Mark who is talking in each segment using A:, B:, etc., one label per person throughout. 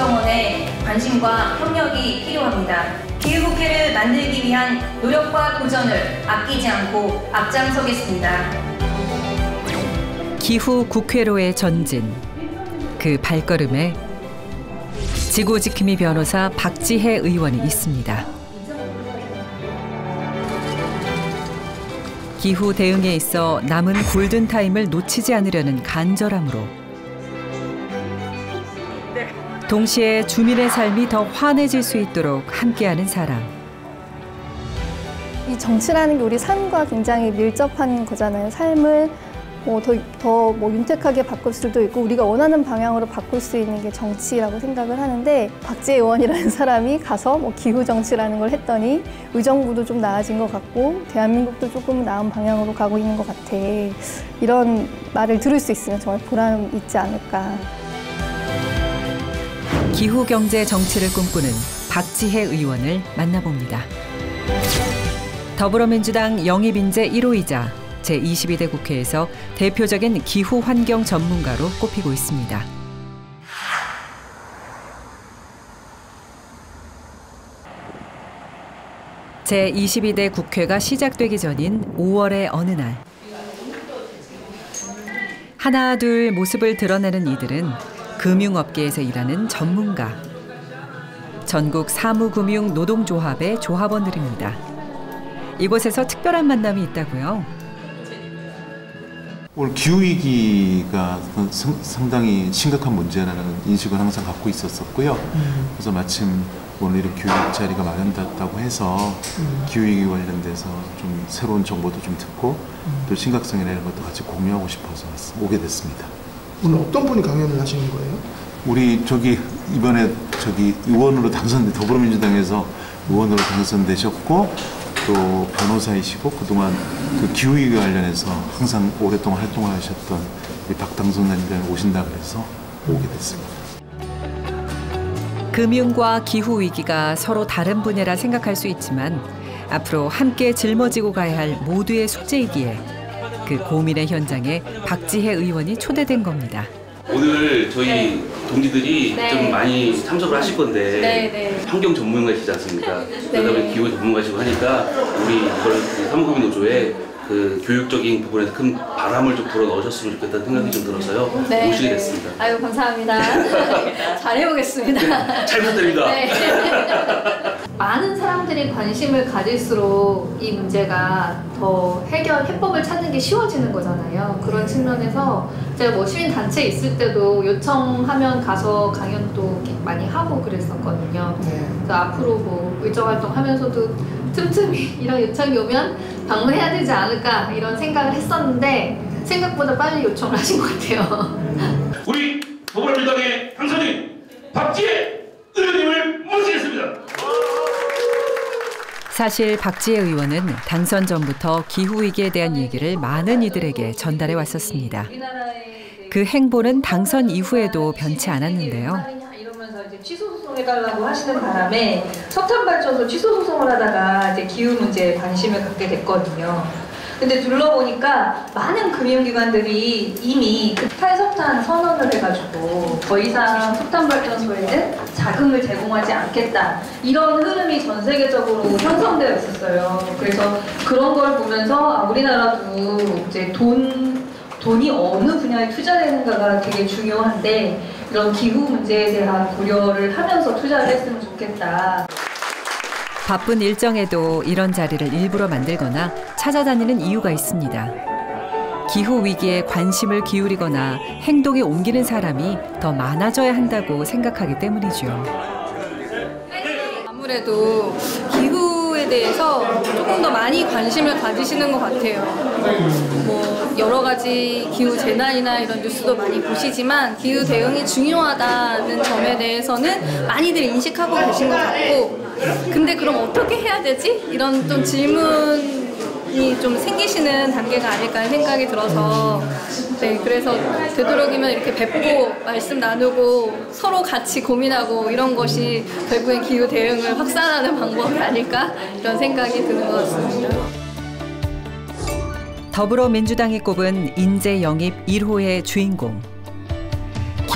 A: 구성원의 관심과 협력이 필요합니다. 기후국회를 만들기 위한 노력과 도전을 아끼지 않고 앞장서겠습니다.
B: 기후국회로의 전진. 그 발걸음에 지구지킴이 변호사 박지혜 의원이 있습니다. 기후 대응에 있어 남은 골든타임을 놓치지 않으려는 간절함으로 동시에 주민의 삶이 더 환해질 수 있도록 함께하는 사람.
C: 이 정치라는 게 우리 삶과 굉장히 밀접한 거잖아요. 삶을 더 윤택하게 바꿀 수도 있고 우리가 원하는 방향으로 바꿀 수 있는 게 정치라고 생각을 하는데 박지혜 의원이라는 사람이 가서 기후 정치라는 걸 했더니 의정부도 좀 나아진 것 같고 대한민국도 조금 나은 방향으로 가고 있는 것 같아. 이런 말을 들을 수 있으면 정말 보람 있지 않을까.
B: 기후 경제 정치를 꿈꾸는 박지혜 의원을 만나봅니다. 더불어민주당 영입인재 1호이자 제22대 국회에서 대표적인 기후 환경 전문가로 꼽히고 있습니다. 제22대 국회가 시작되기 전인 5월의 어느 날. 하나 둘 모습을 드러내는 이들은 금융업계에서 일하는 전문가. 전국 사무금융 노동조합의 조합원들입니다. 이곳에서 특별한 만남이 있다고요?
D: 오늘 기후위기가 상당히 심각한 문제라는 인식을 항상 갖고 있었고요. 그래서 마침 오늘 이런 교육 자리가 마련됐다고 해서 기후위기 관련돼서 좀 새로운 정보도 좀 듣고 또 심각성이나 이런 것도 같이 공유하고 싶어서 오게 됐습니다.
E: 오늘 어떤 분이 강연을 하시는 거예요?
D: 우리 이번에 의원으로 더불어민주당에서 의원으로 당선되셨고 또 변호사이시고 그동안 그 기후위기 관련해서 항상 오랫동안 활동을 하셨던 우리 박당선 의원님이 오신다 그래서 오게 됐습니다.
B: 금융과 기후위기가 서로 다른 분야라 생각할 수 있지만 앞으로 함께 짊어지고 가야 할 모두의 숙제이기에 그 고민의 현장에 박지혜 의원이 초대된 겁니다.
F: 오늘 저희 동지들이 좀 많이 참석을 하실 건데 환경 전문가이시지 않습니까? 그다음에 기후 전문가시고 하니까 우리 이걸 사무금융 노조에 그 교육적인 부분에서 큰 바람을 좀 불어 넣으셨으면 좋겠다는 생각이 좀 들어서요. 오시게 됐습니다.
C: 아유 감사합니다. 잘해보겠습니다.
F: 잘 부탁드립니다.
G: 많은 사람들이 관심을 가질수록 이 문제가 더 해법을 찾는 게 쉬워지는 거잖아요. 그런 측면에서 제가 시민단체 있을 때도 요청하면 가서 강연도 많이 하고 그랬었거든요. 그래서 앞으로 의정활동 하면서도 틈틈이 이런 요청이 오면 방문해야 되지 않을까 이런 생각을 했었는데 생각보다 빨리 요청을 하신 것 같아요.
F: 우리 더불어민주당의 당선인 박지혜 의원님을 모시겠습니다.
B: 사실 박지혜 의원은 당선 전부터 기후위기에 대한 얘기를 많은 이들에게 전달해 왔었습니다. 그 행보는 당선 이후에도 변치 않았는데요.
G: 취소 소송해달라고 하시는 바람에 석탄 발전소 취소 소송을 하다가 기후 문제에 관심을 갖게 됐거든요. 근데 둘러보니까 많은 금융기관들이 이미 탈석탄 선언을 해가지고 더 이상 석탄 발전소에는 자금을 제공하지 않겠다 이런 흐름이 전 세계적으로 형성되어 있었어요. 그래서 그런 걸 보면서 우리나라도 이제 돈이 어느 분야에 투자되는가가 되게 중요한데 이런 기후 문제에 대한 고려를 하면서 투자를 했으면 좋겠다.
B: 바쁜 일정에도 이런 자리를 일부러 만들거나 찾아다니는 이유가 있습니다. 기후위기에 관심을 기울이거나 행동에 옮기는 사람이 더 많아져야 한다고 생각하기 때문이죠.
C: 아무래도 기후에 대해서 조금 더 많이 관심을 가지시는 것 같아요. 여러 가지 기후 재난이나 이런 뉴스도 많이 보시지만 기후 대응이 중요하다는 점에 대해서는 많이들 인식하고 계신 것 같고 근데 그럼 어떻게 해야 되지? 이런 좀 질문이 좀 생기시는 단계가 아닐까 하는 생각이 들어서 그래서 되도록이면 이렇게 뵙고 말씀 나누고 서로 같이 고민하고 이런 것이 결국엔 기후 대응을 확산하는 방법이 아닐까 이런 생각이 드는 것 같습니다.
B: 더불어민주당이 꼽은 인재 영입 1호의 주인공.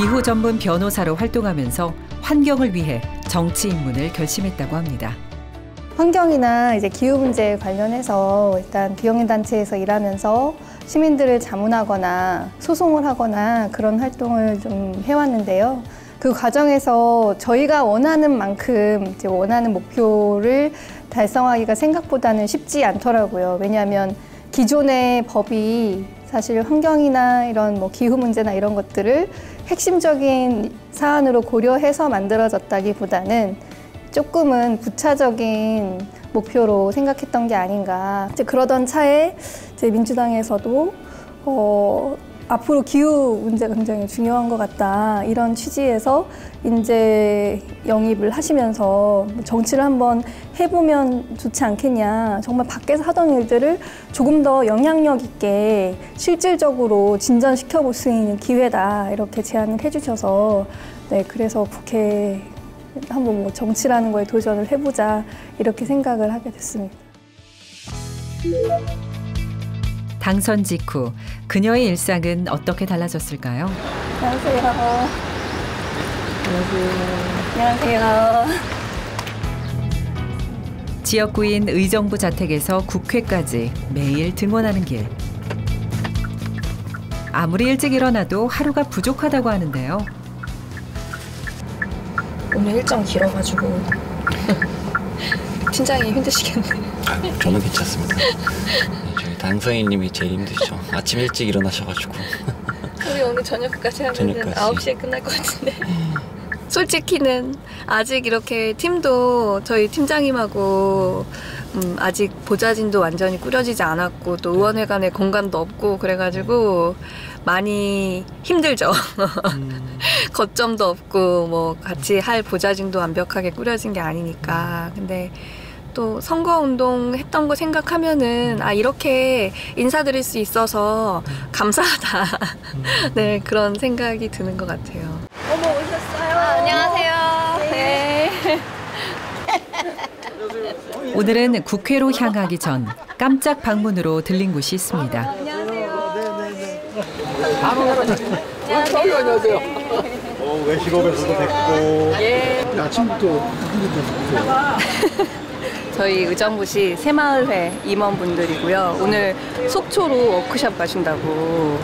B: 기후 전문 변호사로 활동하면서 환경을 위해 정치 입문을 결심했다고 합니다.
H: 환경이나 이제 기후 문제에 관련해서 일단 비영리 단체에서 일하면서 시민들을 자문하거나 소송을 하거나 그런 활동을 좀 해왔는데요. 그 과정에서 저희가 원하는 만큼 이제 원하는 목표를 달성하기가 생각보다는 쉽지 않더라고요. 왜냐하면 기존의 법이 사실 환경이나 이런 뭐 기후 문제나 이런 것들을 핵심적인 사안으로 고려해서 만들어졌다기보다는 조금은 부차적인 목표로 생각했던 게 아닌가. 이제 그러던 차에 이제 민주당에서도 앞으로 기후 문제가 굉장히 중요한 것 같다. 이런 취지에서 인재 영입을 하시면서 정치를 한번 해보면 좋지 않겠냐. 정말 밖에서 하던 일들을 조금 더 영향력 있게 실질적으로 진전시켜 볼 수 있는 기회다. 이렇게 제안을 해주셔서 네, 그래서 국회에 한번 뭐 정치라는 거에 도전을 해보자. 이렇게 생각을 하게 됐습니다.
B: 당선 직후 그녀의 일상은 어떻게 달라졌을까요?
H: 안녕하세요. 안녕하세요.
B: 지역구인 의정부 자택에서 국회까지 매일 등원하는 길. 아무리 일찍 일어나도 하루가 부족하다고 하는데요.
C: 오늘 일정 길어가지고 팀장이 힘드시겠네요.
I: 저는 괜찮습니다. 저희 당선인님이 제일 힘드시죠. 아침 일찍 일어나셔가지고.
C: 우리 오늘 저녁까지 하면
I: 저녁까지.
C: 9시에 끝날 것 같은데. 솔직히는 아직 이렇게 팀도 저희 팀장님하고 아직 보좌진도 완전히 꾸려지지 않았고 또 의원회관에 공간도 없고 그래가지고 많이 힘들죠. 거점도 없고 뭐 같이 할 보좌진도 완벽하게 꾸려진 게 아니니까. 근데 또 선거운동 했던 거 생각하면은 아 이렇게 인사드릴 수 있어서 감사하다. 네, 그런 생각이 드는 것 같아요.
H: 어머 오셨어요.
C: 안녕하세요. 네.
B: 오늘은 국회로 향하기 전 깜짝 방문으로 들린 곳이 있습니다.
E: 외식업에서도 뵙고. 아침부터
C: 저희 의정부시 새마을회 임원분들이고요. 오늘 속초로 워크숍 가신다고.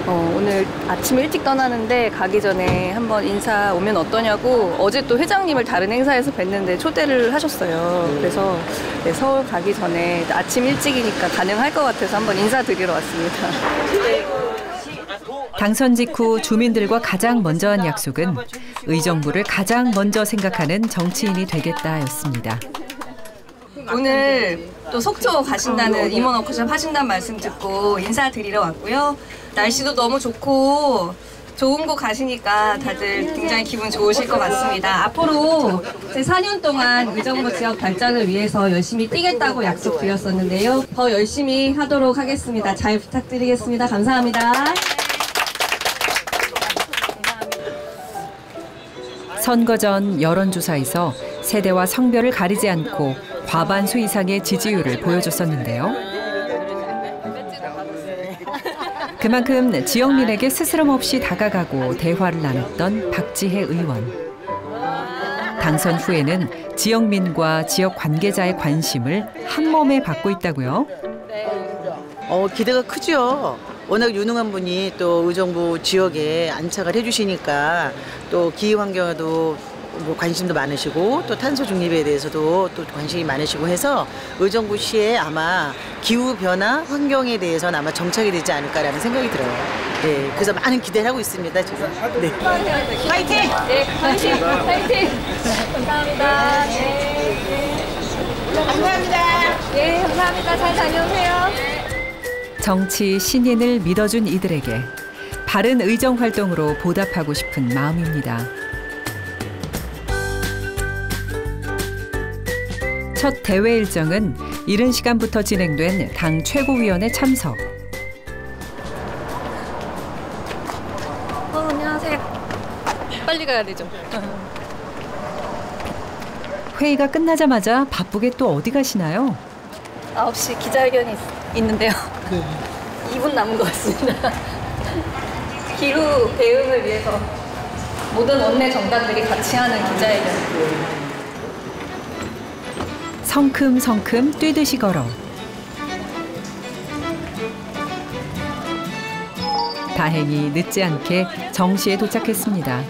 C: 오늘 아침 일찍 떠나는데 가기 전에 한번 인사 오면 어떠냐고 어제 또 회장님을 다른 행사에서 뵀는데 초대를 하셨어요. 그래서 네, 서울 가기 전에 아침 일찍이니까 가능할 것 같아서 한번 인사드리러 왔습니다.
B: 당선 직후 주민들과 가장 먼저 한 약속은 의정부를 가장 먼저 생각하는 정치인이 되겠다였습니다.
C: 오늘 또 속초 가신다는 임원 워크숍 하신다는 말씀 듣고 인사드리러 왔고요. 날씨도 너무 좋고 좋은 곳 가시니까 다들 굉장히 기분 좋으실 것 같습니다. 앞으로 제 4년 동안 의정부 지역 발전을 위해서 열심히 뛰겠다고 약속드렸었는데요. 더 열심히 하도록 하겠습니다. 잘 부탁드리겠습니다. 감사합니다.
B: 선거 전 여론조사에서 세대와 성별을 가리지 않고 과반수 이상의 지지율을 보여줬었는데요. 그만큼 지역민에게 스스럼없이 다가가고 대화를 나눴던 박지혜 의원. 당선 후에는 지역민과 지역 관계자의 관심을 한 몸에 받고 있다고요.
J: 기대가 크죠. 워낙 유능한 분이 또 의정부 지역에 안착을 해주시니까 또 기후 환경에도 뭐 관심도 많으시고 또 탄소 중립에 대해서도 또 관심이 많으시고 해서 의정부시에 아마 기후 변화 환경에 대해서는 아마 정착이 되지 않을까라는 생각이 들어요. 네, 그래서 많은 기대를 하고 있습니다. 지금. 네. 파이팅!
C: 네, 파이팅! 파이팅! 감사합니다. 네.
J: 감사합니다.
C: 네, 감사합니다. 잘 다녀오세요.
B: 정치 신인을 믿어준 이들에게 바른 의정 활동으로 보답하고 싶은 마음입니다. 첫 대회 일정은 이른 시간부터 진행된 당 최고위원회 참석.
C: 안녕하세요. 빨리 가야 되죠.
B: 회의가 끝나자마자 바쁘게 또 어디 가시나요?
C: 9시 기자회견이 있는데요.
E: 네.
C: 2분 남은 것 같습니다. 기후 대응을 위해서 모든 원내 정당들이 같이 하는 기자회견.
B: 성큼성큼 뛰듯이 걸어 다행히 늦지 않게 정시에 도착했습니다.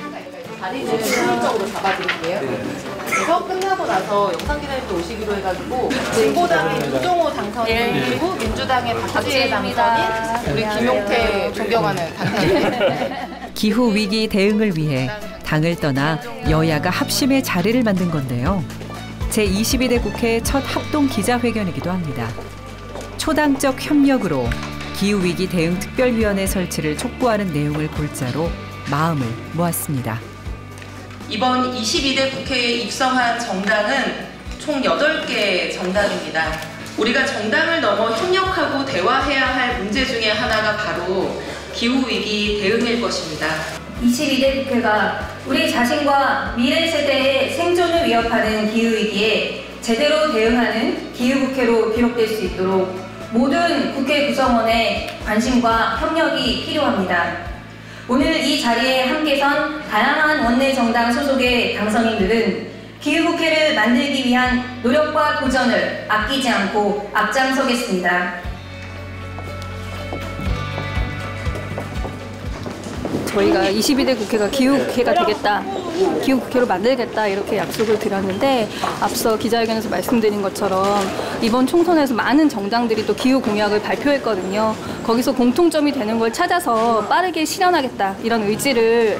K: 자리를 효율적으로 잡아드릴게요. 그래서 끝나고 나서 영상기자님도 오시기로 해가지고 진보당의 유종호 당선인 그리고 민주당의 박지혜 당선인 우리 김용태 존경하는 당선인
B: 기후 위기 대응을 위해 당을 떠나 여야가 합심의 자리를 만든 건데요. 제22대 국회 첫 합동 기자회견이기도 합니다. 초당적 협력으로 기후위기 대응 특별위원회 설치를 촉구하는 내용을 골자로 마음을 모았습니다.
L: 이번 22대 국회에 입성한 정당은 총 8개 정당입니다. 우리가 정당을 넘어 협력하고 대화해야 할 문제 중에 하나가 바로 기후위기 대응일 것입니다.
A: 22대 국회가 우리 자신과 미래 세대의 생존을 위협하는 기후위기에 제대로 대응하는 기후국회로 기록될 수 있도록 모든 국회 구성원의 관심과 협력이 필요합니다. 오늘 이 자리에 함께 선 다양한 원내 정당 소속의 당선인들은 기후국회를 만들기 위한 노력과 도전을 아끼지 않고 앞장서겠습니다.
C: 저희가 22대 국회가 기후국회가 되겠다, 기후국회로 만들겠다 이렇게 약속을 드렸는데 앞서 기자회견에서 말씀드린 것처럼 이번 총선에서 많은 정당들이 또 기후 공약을 발표했거든요. 거기서 공통점이 되는 걸 찾아서 빠르게 실현하겠다 이런 의지를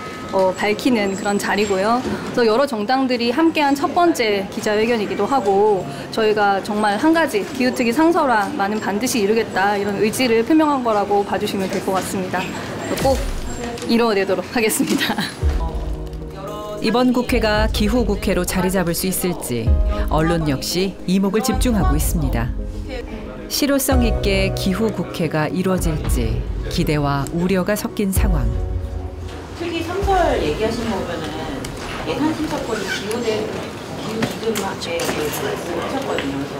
C: 밝히는 그런 자리고요. 그래서 여러 정당들이 함께한 첫 번째 기자회견이기도 하고 저희가 정말 한 가지 기후특위 상설화만은 반드시 이루겠다 이런 의지를 표명한 거라고 봐주시면 될 것 같습니다. 꼭 이루어내도록 하겠습니다.
B: 이번 국회가 기후국회로 자리 잡을 수 있을지 언론 역시 이목을 집중하고 있습니다. 실효성 있게 기후국회가 이루어질지 기대와 우려가 섞인 상황.
M: 특히 3설 얘기하시는 거 보면은 예산 심사권이 기후 기준학회에 대해서 말씀을 하셨거든요. 그래서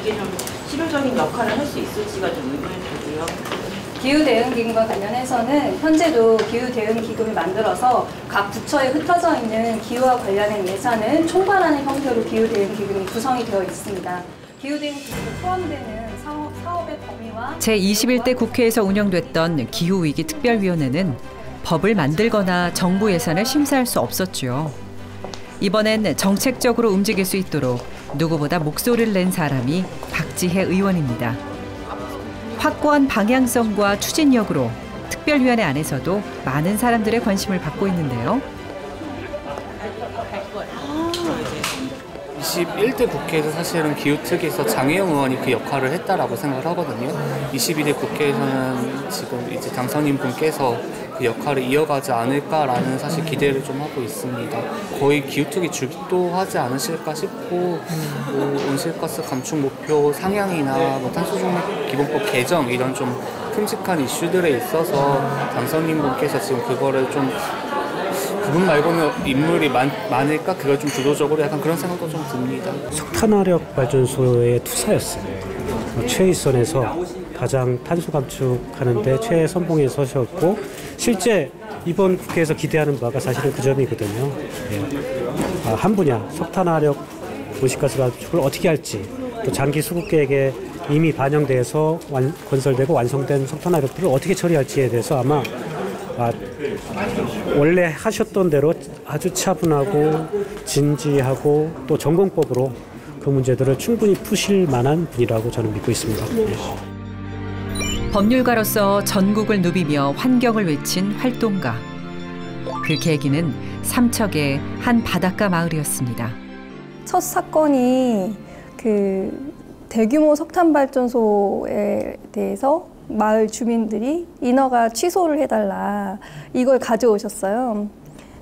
M: 이게 좀 실효적인 역할을 할 수 있을지가 좀 의문이 들고요.
C: 기후대응기금과 관련해서는 현재도 기후대응기금을 만들어서 각 부처에 흩어져 있는 기후와 관련된 예산을 총괄하는 형태로 기후대응기금이 구성이 되어 있습니다. 기후대응기금에 포함되는 사업의 범위와
B: 제21대 국회에서 운영됐던 기후위기 특별위원회는 법을 만들거나 정부 예산을 심사할 수 없었죠. 이번엔 정책적으로 움직일 수 있도록 누구보다 목소리를 낸 사람이 박지혜 의원입니다. 확고한 방향성과 추진력으로 특별위원회 안에서도 많은 사람들의 관심을 받고 있는데요.
N: 21대 국회에서 사실은 기후특위에서 장혜영 의원이 그 역할을 했다라고 생각을 하거든요. 22대 국회에서는 지금 이제 당선인 분께서 그 역할을 이어가지 않을까라는 사실 기대를 좀 하고 있습니다. 거의 기후특위 주도하지 않으실까 싶고 뭐 온실가스 감축 목표 상향이나 뭐 탄소중립 기본법 개정 이런 좀 큼직한 이슈들에 있어서 당선인 분께서 지금 그거를 좀 그분 말고는 인물이 많을까? 그걸 좀 주도적으로 약간 그런 생각도 좀 듭니다.
O: 석탄화력 발전소의 투사였어요. 최일선에서 가장 탄소 감축하는 데 최선봉에 서셨고 실제 이번 국회에서 기대하는 바가 사실은 그 점이거든요. 예. 한 분야 석탄화력 온실가스 감축을 어떻게 할지 또 장기 수급 계획에 이미 반영돼서 건설되고 완성된 석탄화력들을 어떻게 처리할지에 대해서 아마 원래 하셨던 대로 아주 차분하고 진지하고 또 전공법으로 그 문제들을 충분히 푸실 만한 분이라고 저는 믿고 있습니다.
B: 법률가로서 전국을 누비며 환경을 외친 활동가. 그 계기는 삼척의 한 바닷가 마을이었습니다.
H: 첫 사건이 그 대규모 석탄 발전소에 대해서 마을 주민들이 인허가 취소를 해달라 이걸 가져오셨어요.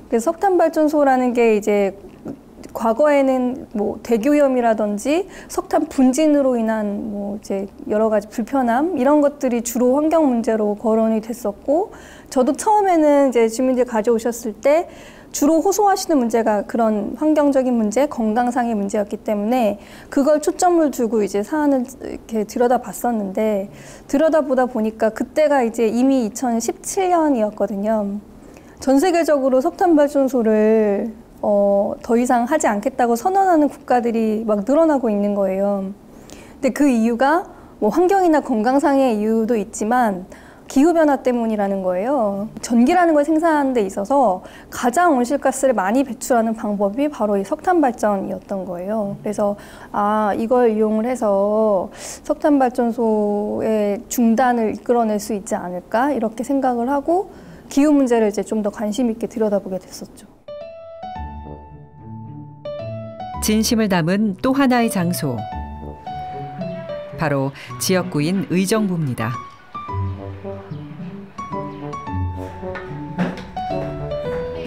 H: 그래서 석탄 발전소라는 게 이제 과거에는 뭐 대기오염이라든지 석탄 분진으로 인한 뭐 이제 여러 가지 불편함 이런 것들이 주로 환경 문제로 거론이 됐었고, 저도 처음에는 이제 주민들 가져오셨을 때 주로 호소하시는 문제가 그런 환경적인 문제, 건강상의 문제였기 때문에 그걸 초점을 두고 이제 사안을 이렇게 들여다봤었는데, 들여다보다 보니까 그때가 이제 이미 2017년이었거든요. 전 세계적으로 석탄 발전소를 더 이상 하지 않겠다고 선언하는 국가들이 막 늘어나고 있는 거예요. 근데 그 이유가 뭐 환경이나 건강상의 이유도 있지만 기후변화 때문이라는 거예요. 전기라는 걸 생산하는 데 있어서 가장 온실가스를 많이 배출하는 방법이 바로 이 석탄 발전이었던 거예요. 그래서 이걸 이용을 해서 석탄 발전소의 중단을 이끌어낼 수 있지 않을까 이렇게 생각을 하고 기후 문제를 이제 좀 더 관심 있게 들여다보게 됐었죠.
B: 진심을 담은 또 하나의 장소. 바로 지역구인 의정부입니다.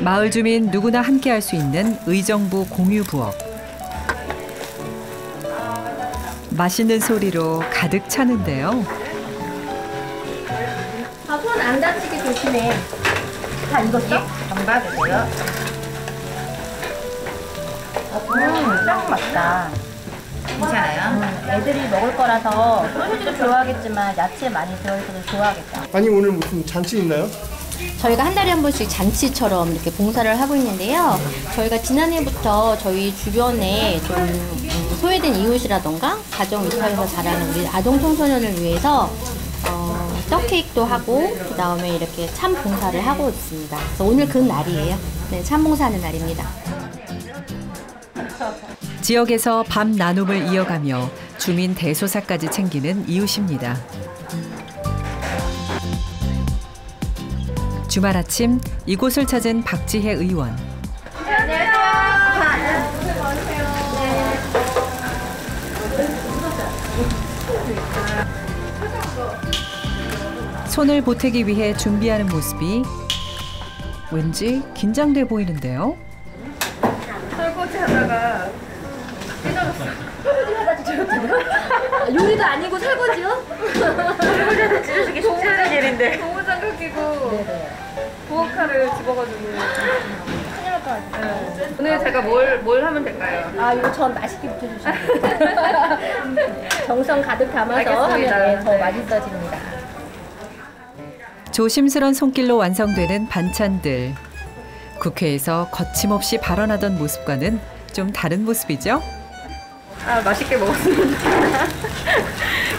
B: 마을 주민 누구나 함께 할 수 있는 의정부 공유 부엌. 맛있는 소리로 가득 차는데요.
P: 손 안 다치게 조심해. 다 익었어? 정답이고요. 딱 맞다. 괜찮아요? 애들이 먹을 거라서 소시지도 좋아하겠지만 야채 많이 들어있어서 좋아하겠다.
E: 아니 오늘 무슨 잔치 있나요?
P: 저희가 한 달에 한 번씩 잔치처럼 이렇게 봉사를 하고 있는데요. 저희가 지난해부터 저희 주변에 좀 소외된 이웃이라던가 가정 위탁에서 자라는 우리 아동 청소년을 위해서 떡 케이크도 하고 그다음에 이렇게 참 봉사를 하고 있습니다. 그래서 오늘 그 날이에요. 네, 참 봉사하는 날입니다.
B: 지역에서 밥 나눔을 이어가며 주민 대소사까지 챙기는 이웃입니다. 주말 아침 이곳을 찾은 박지혜 의원. 손을 보태기 위해 준비하는 모습이 왠지 긴장돼 보이는데요.
C: 설거지 하다가 찢어졌어. 설거지 하다 찢어졌다고요? 요리도 아니고 설거지요? 설거지하다 찢어지기 쉽지 않은 일인데. 고무장갑 끼고 부엌칼을 집어가지고 큰일 날 것 같아요. 오늘 제가 뭘 하면 될까요?
P: 이거 전 맛있게 붙여주시면 정성 가득 담아서
C: 알겠습니다.
P: 하면 더 맛있어집니다.
B: 조심스런 손길로 완성되는 반찬들. 국회에서 거침없이 발언하던 모습과는 좀 다른 모습이죠?
C: 맛있게 먹었습니다.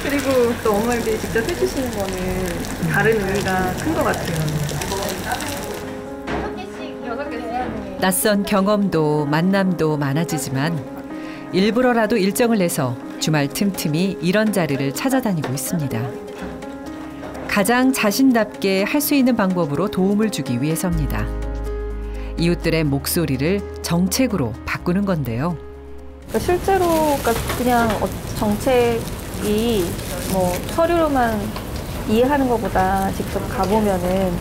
C: 그리고 또 어머님들이 직접 해주시는 거는 다른 의미가 큰 것 같아요. 6개씩.
B: 낯선 경험도 만남도 많아지지만 일부러라도 일정을 내서 주말 틈틈이 이런 자리를 찾아다니고 있습니다. 가장 자신답게 할 수 있는 방법으로 도움을 주기 위해서입니다. 이웃들의 목소리를 정책으로 바꾸는 건데요.
H: 실제로 그냥 정책이 뭐 서류로만 이해하는 것보다 직접 가보면은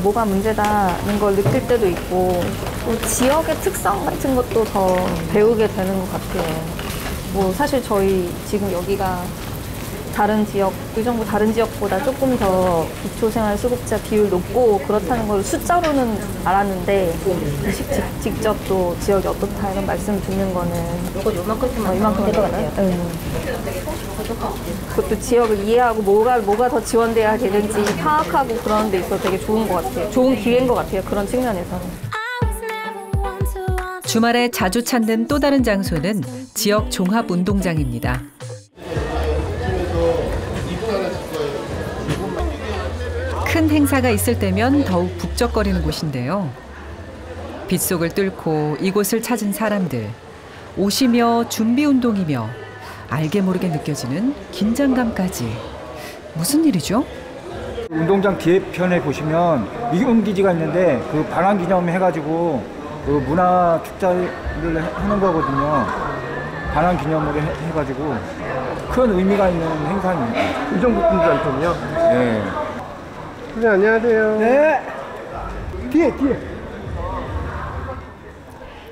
H: 뭐가 문제다는 걸 느낄 때도 있고 또 지역의 특성 같은 것도 더 배우게 되는 것 같아요. 뭐 사실 저희 지금 여기가 의정부 다른 지역보다 조금 더 기초생활수급자 비율 높고 그렇다는 걸 숫자로는 알았는데 직접 또 지역이 어떻다 이런 말씀 듣는 거는
P: 요만큼
H: 될 것 같아요. 그것도 지역을 이해하고 뭐가 더 지원돼야 되는지 파악하고 그런 데 있어서 되게 좋은 것 같아요. 좋은 기회인 것 같아요. 그런 측면에서는.
B: 주말에 자주 찾는 또 다른 장소는 지역 종합운동장입니다. 큰 행사가 있을 때면 더욱 북적거리는 곳인데요. 빗속을 뚫고 이곳을 찾은 사람들. 옷이며 준비운동이며 알게 모르게 느껴지는 긴장감까지. 무슨 일이죠?
Q: 운동장 뒤편에 보시면 미군기지가 있는데 그 반환기념 해가지고 그 문화 축제를 하는 거거든요. 반환기념으로 해가지고 큰 의미가 있는 행사입니다.
E: 의정부 분들한테는요?
Q: 네.
E: 네, 안녕하세요. 네. 뒤에.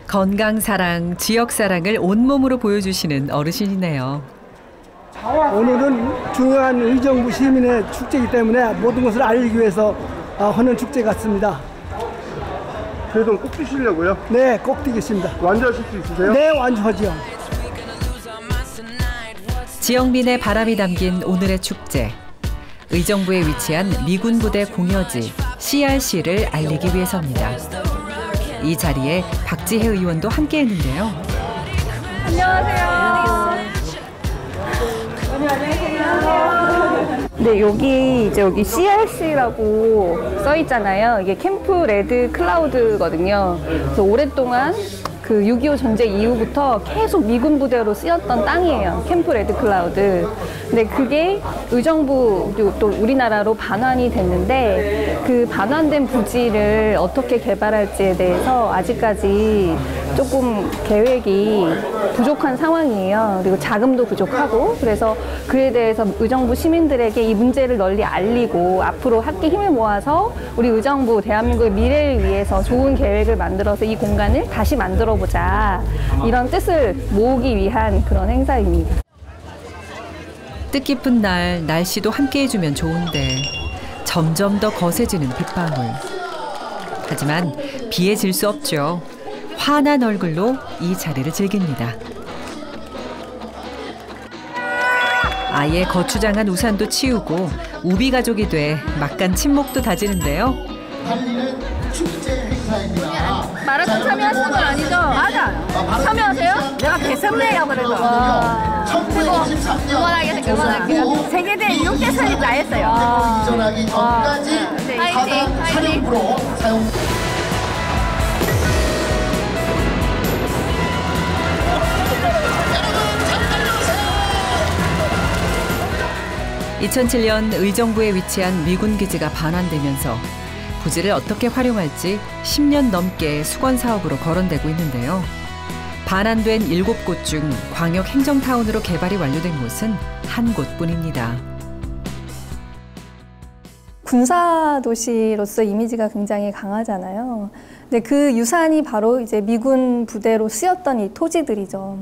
B: 건강사랑, 지역사랑을 온몸으로 보여주시는 어르신이네요.
R: 오늘은 중요한 의정부 시민의 축제이기 때문에 모든 것을 알리기 위해서 하는 축제 같습니다.
E: 그래도 꼭 뛰시려고요?
R: 네, 꼭 뛰겠습니다.
E: 완주하실 수 있으세요?
R: 네, 완주하죠.
B: 지역민의 바람이 담긴 오늘의 축제. 의정부에 위치한 미군부대 공여지 CRC를 알리기 위해서입니다. 이 자리에 박지혜 의원도 함께했는데요.
A: 안녕하세요. 네, 여기 CRC라고 써 있잖아요. 이게 캠프 레드 클라우드거든요. 그래서 오랫동안 그 6.25 전쟁 이후부터 계속 미군 부대로 쓰였던 땅이에요. 캠프 레드 클라우드. 근데 그게 의정부 그리고 또 우리나라로 반환이 됐는데 그 반환된 부지를 어떻게 개발할지에 대해서 아직까지 조금 계획이 부족한 상황이에요. 그리고 자금도 부족하고 그래서 그에 대해서 의정부 시민들에게 이 문제를 널리 알리고 앞으로 함께 힘을 모아서 우리 의정부 대한민국의 미래를 위해서 좋은 계획을 만들어서 이 공간을 다시 만들어보자 이런 뜻을 모으기 위한 그런 행사입니다.
B: 뜻깊은 날 날씨도 함께 해주면 좋은데 점점 더 거세지는 빗방울. 하지만 비에 질 수 없죠. 환한 얼굴로 이 자리를 즐깁니다. 아예 거추장한 우산도 치우고 우비 가족이 돼 막간 친목도 다지는데요.
S: 달리는 축제 행사입니다.
A: 마라톤 참여하시는 건 아니죠? 맞아. 참여하세요? 내가 배선배라고 그래서.
S: 1923년
A: 응원할게요. 세계대 6대선이 다 했어요.
S: 이전하기 전까지 가상 사령부로 사용.
B: 2007년 의정부에 위치한 미군 기지가 반환되면서 부지를 어떻게 활용할지 10년 넘게 수건 사업으로 거론되고 있는데요. 반환된 7곳 중 광역 행정타운으로 개발이 완료된 곳은 한 곳뿐입니다.
H: 군사 도시로서 이미지가 굉장히 강하잖아요. 근데 그 유산이 바로 이제 미군 부대로 쓰였던 이 토지들이죠.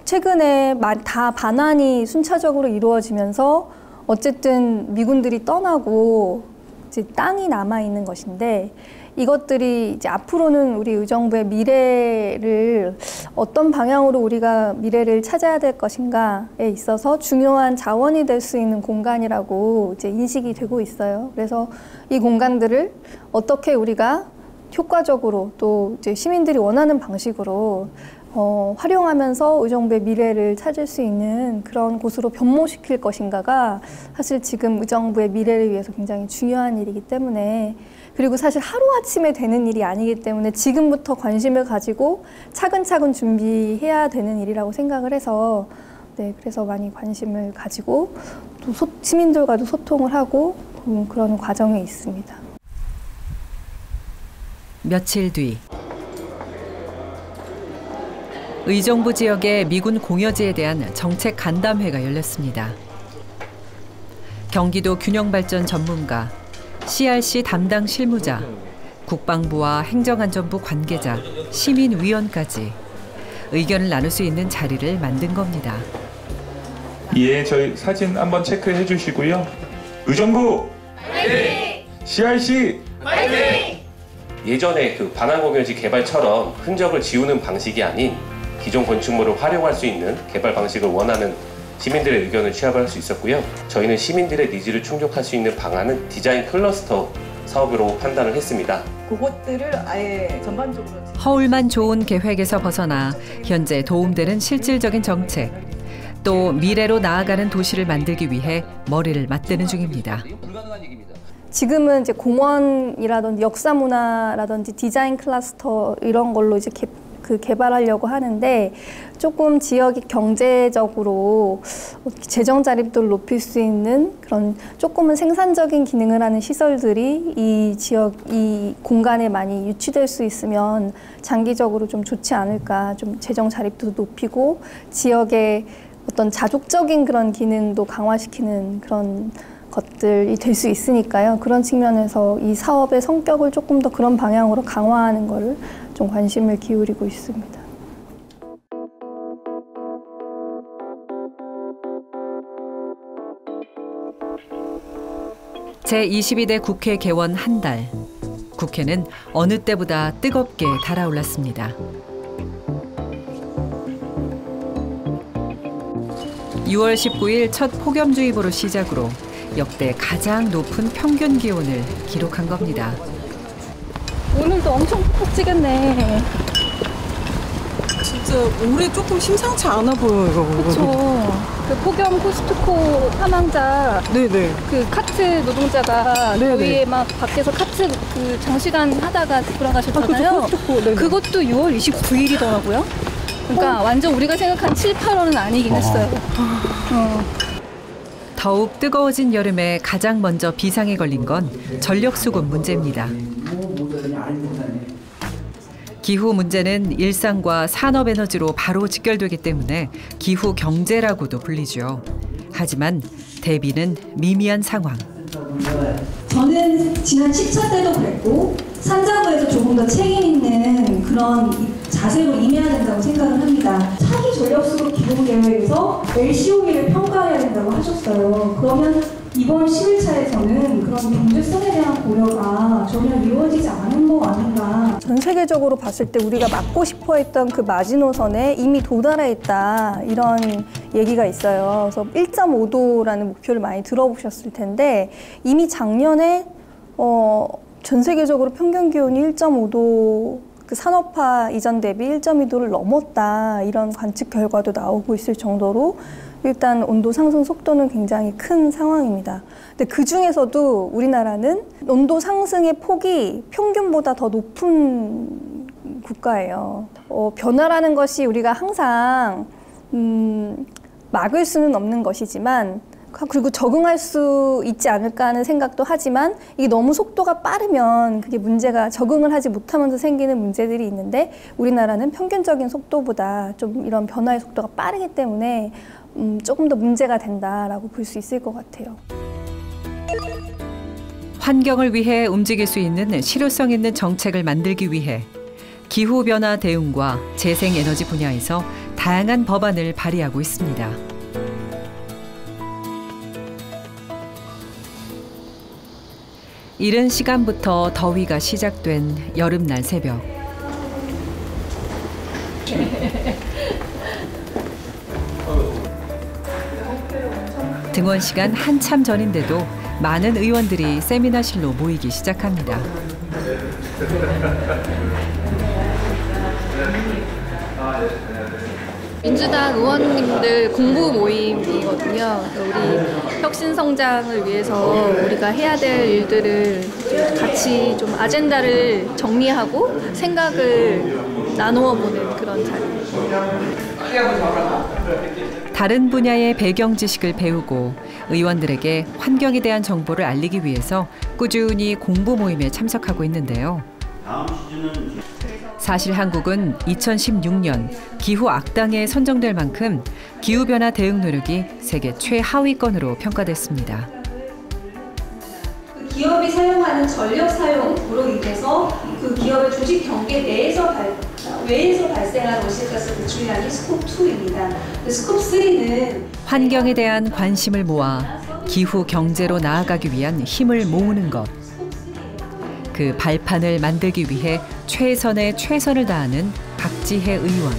H: 최근에 다 반환이 순차적으로 이루어지면서 어쨌든 미군들이 떠나고 이제 땅이 남아 있는 것인데 이것들이 이제 앞으로는 우리 의정부의 미래를 어떤 방향으로 우리가 미래를 찾아야 될 것인가에 있어서 중요한 자원이 될 수 있는 공간이라고 이제 인식이 되고 있어요. 그래서 이 공간들을 어떻게 우리가 효과적으로 또 이제 시민들이 원하는 방식으로 활용하면서 의정부의 미래를 찾을 수 있는 그런 곳으로 변모시킬 것인가가 사실 지금 의정부의 미래를 위해서 굉장히 중요한 일이기 때문에 그리고 사실 하루아침에 되는 일이 아니기 때문에 지금부터 관심을 가지고 차근차근 준비해야 되는 일이라고 생각을 해서 네, 그래서 많이 관심을 가지고 또 시민들과도 소통을 하고 그런 과정에 있습니다.
B: 며칠 뒤 의정부 지역의 미군 공여지에 대한 정책 간담회가 열렸습니다. 경기도 균형발전 전문가, CRC 담당 실무자, 국방부와 행정안전부 관계자, 시민위원까지 의견을 나눌 수 있는 자리를 만든 겁니다.
T: 예, 저희 사진 한번 체크해 주시고요. 의정부! 화이팅! CRC! 화이팅!
U: 예전에 그 반환공여지 개발처럼 흔적을 지우는 방식이 아닌 기존 건축물을 활용할 수 있는 개발 방식을 원하는 시민들의 의견을 취합할 수 있었고요. 저희는 시민들의 니즈를 충족할 수 있는 방안은 디자인 클러스터 사업으로 판단을 했습니다.
V: 그것들을 아예 전반적으로
B: 허울만 좋은 계획에서 벗어나 현재 도움되는 실질적인 정책, 또 미래로 나아가는 도시를 만들기 위해 머리를 맞대는 중입니다.
H: 지금은 이제 공원이라든지 역사문화라든지 디자인 클러스터 이런 걸로 이제 개발하려고 하는데 조금 지역이 경제적으로 재정 자립도를 높일 수 있는 그런 조금은 생산적인 기능을 하는 시설들이 이 지역, 이 공간에 많이 유치될 수 있으면 장기적으로 좀 좋지 않을까. 좀 재정 자립도도 높이고 지역의 어떤 자족적인 그런 기능도 강화시키는 그런 것들이 될 수 있으니까요. 그런 측면에서 이 사업의 성격을 조금 더 그런 방향으로 강화하는 거를 좀 관심을 기울이고 있습니다.
B: 제22대 국회 개원 한 달. 국회는 어느 때보다 뜨겁게 달아올랐습니다. 6월 19일 첫 폭염주의보를 시작으로 역대 가장 높은 평균 기온을 기록한 겁니다.
C: 오늘도 엄청 푹푹 찌겠네.
V: 진짜 올해 조금 심상치 않아 보여요.
C: 그렇죠. 그 폭염 코스트코 사망자,
V: 네네.
C: 그 카트 노동자가
V: 네네.
C: 저희의 막 밖에서 카트 그 장시간 하다가 돌아가셨잖아요.
V: 코스트코, 네네.
C: 그것도 6월 29일이더라고요. 그러니까 완전 우리가 생각한 7, 8월은 아니긴 했어요.
B: 더욱 뜨거워진 여름에 가장 먼저 비상에 걸린 건 전력 수급 문제입니다. 기후 문제는 일상과 산업 에너지로 바로 직결되기 때문에 기후 경제라고도 불리죠. 하지만 대비는 미미한 상황.
D: 저는 지난 10차 때도 그랬고 산자부에서 조금 더 책임 있는 그런 자세로 임해야 된다고 생각을 합니다. 차기 전력수급 기본 계획에서 LCOE를 평가해야 된다고 하셨어요. 그러면 이번 10일차에서는 그런 경제성에 대한 고려가 전혀 이루어지지 않은 거 아닌가.
H: 전 세계적으로 봤을 때 우리가 막고 싶어 했던 그 마지노선에 이미 도달해 있다, 이런 얘기가 있어요. 그래서 1.5도라는 목표를 많이 들어보셨을 텐데 이미 작년에 전 세계적으로 평균 기온이 1.5도, 그 산업화 이전 대비 1.2도를 넘었다, 이런 관측 결과도 나오고 있을 정도로 일단 온도 상승 속도는 굉장히 큰 상황입니다. 근데 그 중에서도 우리나라는 온도 상승의 폭이 평균보다 더 높은 국가예요. 변화라는 것이 우리가 항상 막을 수는 없는 것이지만, 그리고 적응할 수 있지 않을까 하는 생각도 하지만, 이게 너무 속도가 빠르면 그게 문제가, 적응을 하지 못하면서 생기는 문제들이 있는데, 우리나라는 평균적인 속도보다 좀 이런 변화의 속도가 빠르기 때문에 조금 더 문제가 된다라고 볼 수 있을 것 같아요.
B: 환경을 위해 움직일 수 있는 실효성 있는 정책을 만들기 위해 기후변화 대응과 재생에너지 분야에서 다양한 법안을 발의하고 있습니다. 이른 시간부터 더위가 시작된 여름날 새벽. 등원 시간 한참 전인데도 많은 의원들이 세미나실로 모이기 시작합니다.
C: 민주당 의원님들 공부 모임이거든요. 우리 혁신 성장을 위해서 우리가 해야 될 일들을 같이 좀 아젠다를 정리하고 생각을 나누어 보는 그런 자리입니다.
B: 다른 분야의 배경 지식을 배우고 의원들에게 환경에 대한 정보를 알리기 위해서 꾸준히 공부 모임에 참석하고 있는데요. 사실 한국은 2016년 기후 악당에 선정될 만큼 기후변화 대응 노력이 세계 최하위권으로 평가됐습니다.
D: 기업이 사용하는 전력 사용으로 인해서 그 기업의 조직 경계 외에서 발생한 온실가스 배출량이 스콥 2입니다. 스콥 3는
B: 환경에 대한 관심을 모아 기후 경제로 나아가기 위한 힘을 모으는 것. 그 발판을 만들기 위해 최선의 최선을 다하는 박지혜 의원.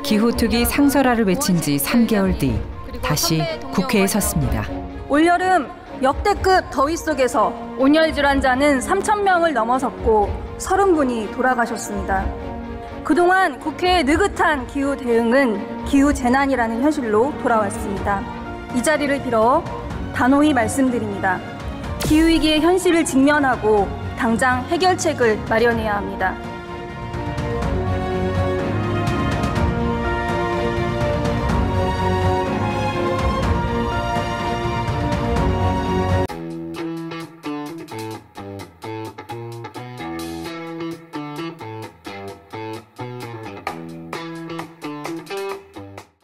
B: 기후특위 상설화를 외친 지 3개월 뒤 다시 국회에 섰습니다.
C: 올여름 역대급 더위 속에서 온열 질환자는 3,000명을 넘어섰고 30분이 돌아가셨습니다. 그동안 국회의 느긋한 기후 대응은 기후 재난이라는 현실로 돌아왔습니다. 이 자리를 빌어 단호히 말씀드립니다. 기후위기의 현실을 직면하고 당장 해결책을 마련해야 합니다.